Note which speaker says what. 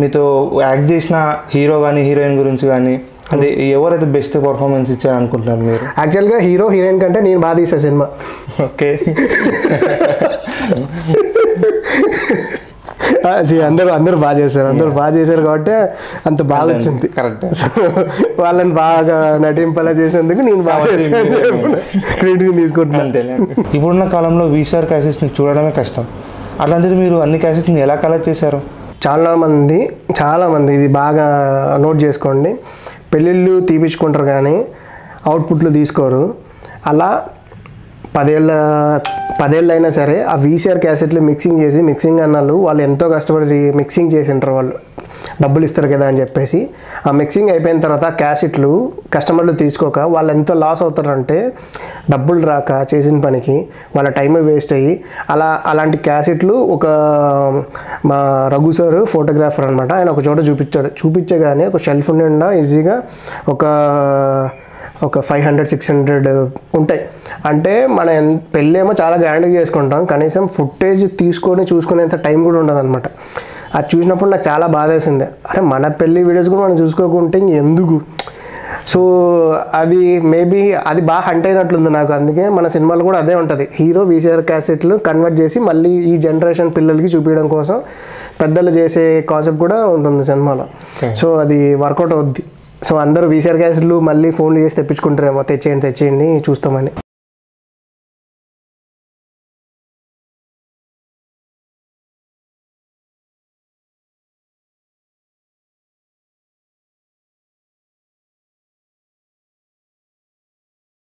Speaker 1: మీతో యాక్ట్ చేసిన హీరో కానీ హీరోయిన్ గురించి కానీ అది ఎవరైతే బెస్ట్ పర్ఫార్మెన్స్ ఇచ్చారు అనుకుంటున్నారు మీరు?
Speaker 2: యాక్చువల్గా హీరో హీరోయిన్ కంటే నేను బాగా తీసా సినిమా.
Speaker 1: ఓకే.
Speaker 2: అందరూ బాగా చేశారు కాబట్టి అంత బాగా వచ్చింది.
Speaker 1: కరెక్ట్.
Speaker 2: సో వాళ్ళని బాగా నటింపలా చేసినందుకు నేను బాగా క్రెడిట్ తీసుకుంటున్నాను.
Speaker 1: అంతేలే. ఇప్పుడున్న కాలంలో వీసీఆర్ క్యాసెట్స్ని చూడడమే కష్టం. అట్లాంటిది మీరు అన్ని క్యాసెట్స్ని ఎలా కలెక్ట్ చేశారు? చాలామంది ఇది బాగా నోట్ చేసుకోండి, పెళ్ళిళ్ళు తీపించుకుంటారు కానీ అవుట్పుట్లు తీసుకోరు. అలా 10 ఏళ్ళు అయినా సరే ఆ వీసీఆర్ క్యాసెట్లు మిక్సింగ్ అన్నాళ్ళు వాళ్ళు ఎంతో కష్టపడి మిక్సింగ్ చేసింటారు. వాళ్ళు డబ్బులు ఇస్తారు కదా అని చెప్పేసి ఆ మిక్సింగ్ అయిపోయిన తర్వాత క్యాసెట్లు కస్టమర్లు తీసుకోక వాళ్ళు ఎంతో లాస్ అవుతారంటే డబ్బులు రాక చేసిన పనికి వాళ్ళ టైం వేస్ట్ అయ్యి అలాంటి క్యాసెట్లు మా రఘు సార్ ఫోటోగ్రాఫర్ అనమాట, ఆయన ఒక చోట చూపించగానే ఒక షెల్ఫ్ నిండా ఈజీగా ఒక 500-600 ఉంటాయి. అంటే మన పెళ్ళేమో చాలా గ్రాండ్గా చేసుకుంటాం, కనీసం ఫుటేజ్ చూసుకునేంత టైం కూడా ఉండదు అనమాట. అది చూసినప్పుడు నాకు చాలా బాధ వేసింది, అరే మన పెళ్ళి వీడియోస్ కూడా మనం చూసుకోకుంటే ఎందుకు. సో అది మేబీ అది బాగా హంట్ అయినట్లుంది నాకు. అందుకే మన సినిమాలు కూడా అదే ఉంటుంది, హీరో వీసీఆర్ క్యాసెట్లు కన్వర్ట్ చేసి మళ్ళీ ఈ జనరేషన్ పిల్లలకి చూపించడం కోసం పెద్దలు చేసే కాన్సెప్ట్ కూడా ఉంటుంది సినిమాలో. సో అది వర్కౌట్ అవుద్ది. సో అందరూ వీసీఆర్ క్యాసెట్లు మళ్ళీ ఫోన్లు చేసి తెప్పించుకుంటారేమో, తెచ్చేయండి చూస్తామని.